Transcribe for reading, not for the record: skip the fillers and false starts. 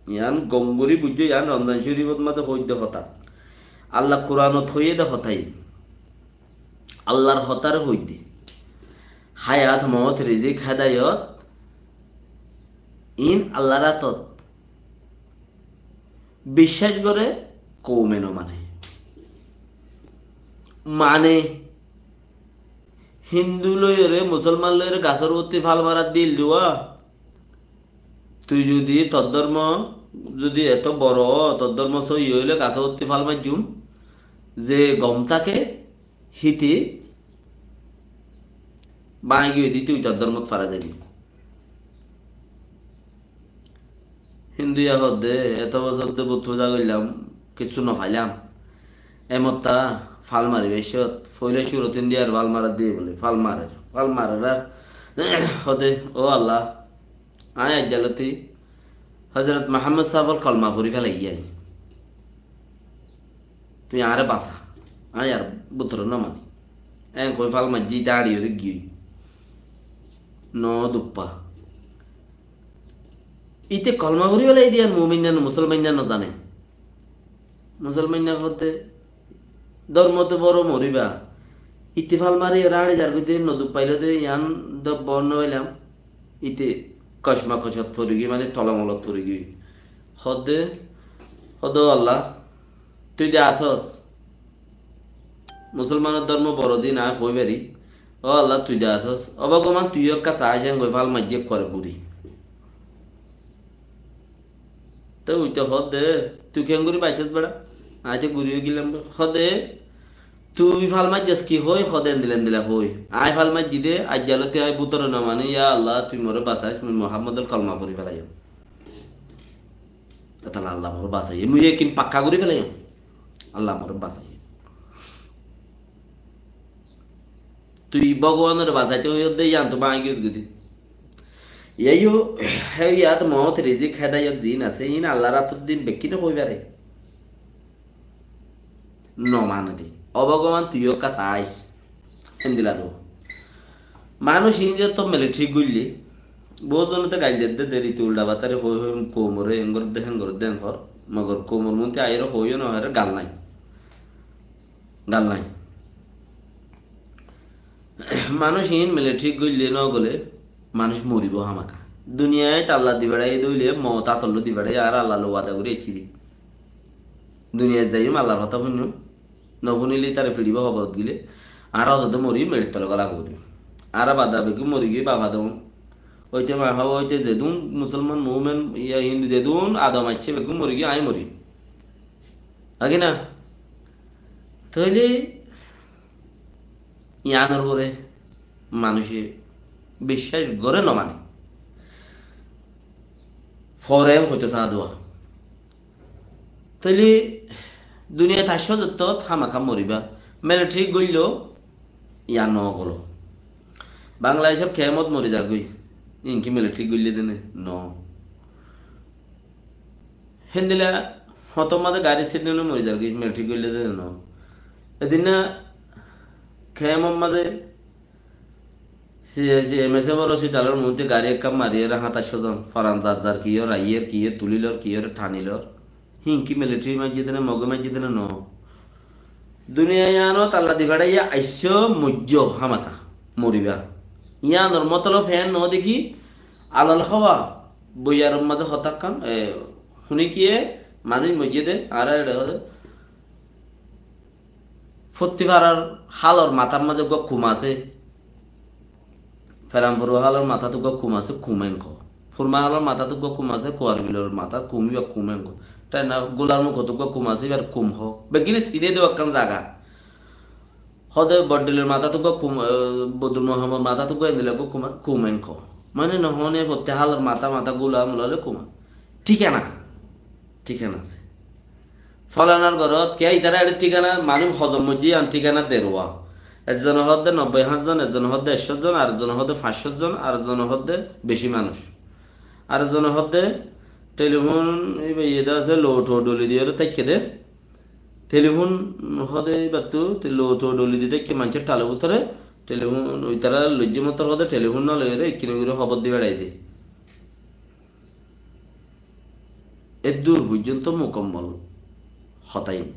ইয়ান গঙ্গুরি বুঝছো ইয়ান রমজান শরীফত মাঝে হইতে হতা আল্লাহ কোরআনত হইয়ে দে হতাই আল্লাহর হতার হইতে হায়াত মত রিজিক হেদায়ত ইন আল্লাহ রাতত বিশ্বাস করে কৌমেনো মানে হিন্দু লইরে মুসলমান লইরে গাছের প্রতি ফাল মারার দিল দুয়া তুই যদি তোর ধর্ম যদি এত বড় তোর ধর্ম সই হইলে গাছের প্রতি ফাল মারজুম যে গম থাকে হিতি বাঁ গিয়ে দিতে তুই তোর ধর্মত ফারা যাবি হিন্দু দে এত বছর দে বুধ পূজা করলাম কিছু নফাইলাম এমতা ফাল মারি বেশত ফইলে সুরত ইন্ডিয়ার ফাল মারা দিয়ে বলে ফাল মারে আর হদে ও আল্লাহ আয় আজ্জালতি হজরত মোহাম্মদ সাহর কলমা ভরি ফেলাই আই তুই আরে বাসা আয় আর বুতর না মানি কই ফাল মাজি দাঁড়িয়ে রে গিয়ে ন দুপ্পা ইতে কলমা ভরি ফেলাই দিয়ে মুমিন মুসলমান জানে মুসলমান হতে ধর্মতে বড় মরিবা ইতিফাল মারি রাড়ি যার গিয়ে নদু পাইলে দে ইয়ান বর্ণ হইলাম ইতে কসমা কছত পড়ে গিয়ে মানে টলামলত পড়ে গিয়ে হদ আল্লাহ তুই দে আসস মুসলমানের ধর্ম বড় দিন আর হই বারি ও আল্লাহ তুই দে আসস অবগমান তুই কাছে আসেন গইফাল মাজ্জেক করে বুড়ি তো উইতে দে তুই কেন করি পাইছিস বেড়া আইতে ঘুরিয়ে গেলাম হদে তুই ফাল মাজ্জাস কি হই হদেন দিলা হই আই ফাল মাজ্জি দে আজ জালতে আই বুতর না মানে ইয়া আল্লাহ তুই মোরে বাঁচাইস মুই মুহাম্মদের কলমা পড়ি ফেলাই তাহলে আল্লাহ মোরে বাঁচাই মুই কিন পাক্কা করে ফেলাই আল্লাহ মোরে বাঁচাই তুই ভগবানের বাঁচাইতে হই দে ইয়ান তো বাঁই গিয়ে গদি ইয়াইও হে ইয়াত মত রিজিক হেদায়ত জিন আছে ইন আল্লাহ রাতুর দিন বেকিনে হই বারে নমানে দে অভগবান তুইও কাছে আইস দিলা দো মানুষ ইঞ্জে তো মিলিটারি গুললি বহু জনতে গাইল দে দেরিতে উল্টা বাতারে হই হই কোমরে এঙ্গর দেন ফর মগর কোমর মধ্যে আইরো হইও না হারে গাল নাই মানুষ ইন মিলিটারি গুললি ন গলে মানুষ মরিব হামাকা দুনিয়ায় আল্লাহ দিবাড়াই দইলে মত আতল্ল দিবাড়াই আর আল্লাহ ওয়াদা করে এসি দি দুনিয়ায় যাইম আল্লাহর কথা শুনুম নবনীলি তারে ফিরিব খবরত গিলে আর অত মরি মেড়ির তলে গলা করি আর বাদা বেগি মরি গিয়ে বাবা দেব ওইতে মা হব ওইতে যেদুন মুসলমান মুভমেন্ট ইয়া হিন্দু যেদুন আদম আছে বেগু মরি গিয়ে আই মরি আগে না তাহলে ইয়ানোর করে মানুষে বিশ্বাস করে ন মানে ফরে হইতে চা দোয়া তাহলে দুনিয়া থাকছ যত থামাখা মরিবা মিলিটারি গইল ইয়া ন গলো বাংলাদেশত খেমত মরি যা গই ইনকি মিলিটারি গইলে দেনে ন হেন্দিলা হতম মাঝে গাড়ি সিট নিলে মরি যা গই মিলিটারি গইলে দেনে ন এদিন না খেমত মাঝে এমএসএ বড় হসপিটালের মধ্যে গাড়ি এক কাপ মারিয়ে রাখা 400 জন ফরান যার কিয়র আইয়ের কিয়ে তুলিলর কিয়র ঠানিলর হিংকি মিলিটারি মাঝে দেনে মগে মাঝে দেনে ন দুনিয়ায় আনো তাল্লা দিবাড়া ইয়া আইস মজ্জ হামাকা মরিবা ইয়ানোর মতলব ফ্যান ন দেখি আলাল খাওয়া বইয়ার মাঝে হতাক কান শুনি কিয়ে মানুষ মজ্জে দে আর ফত্তি পাড়ার হালর মাথার মাঝে কুম আছে ফেরামপুর হালর মাথা তো কুম আছে কুমেঙ্ক ফুরমা হালর মাথা তো কুম আছে কোয়ার বিলর মাথা কুমি বা কুমেঙ্ক তাই না গোলার মুখ তো কুম আছে এবার কুম হ বেগিলে সিরে দেওয়া কান জায়গা হদে বড্ডিলের মাথা তো বদুল মোহাম্মদ মাথা তো দিলে কুমেঙ্ক মানে নহনে ফত্তি হালর মাথা গোলা মুলালে কুমা ঠিকানা আছে ফলানার ঘরত কে ইতারা এটা ঠিকানা মানুষ হজম মধ্যে আন ঠিকানা দেরোয়া একজন হদ্দে 90,000 জন একজন হদ্দে 100 জন আর একজন হদ্দে 500 জন আর একজন হদ্দে বেশি মানুষ আর একজন হদ্দে টেলিফোন ইয়ে আছে লোটো ডলি দিয়ে তাইকে দে টেলিফোন হদে বাতু লোটো ডলি দিয়ে কি মানুষের টালে উতরে টেলিফোন ওই তারা লজ্জি মতর হদে টেলিফোন না লইরে কিনে খবর দিয়ে বেড়াই দে এ দূর পর্যন্ত মোকাম্মল হতাইন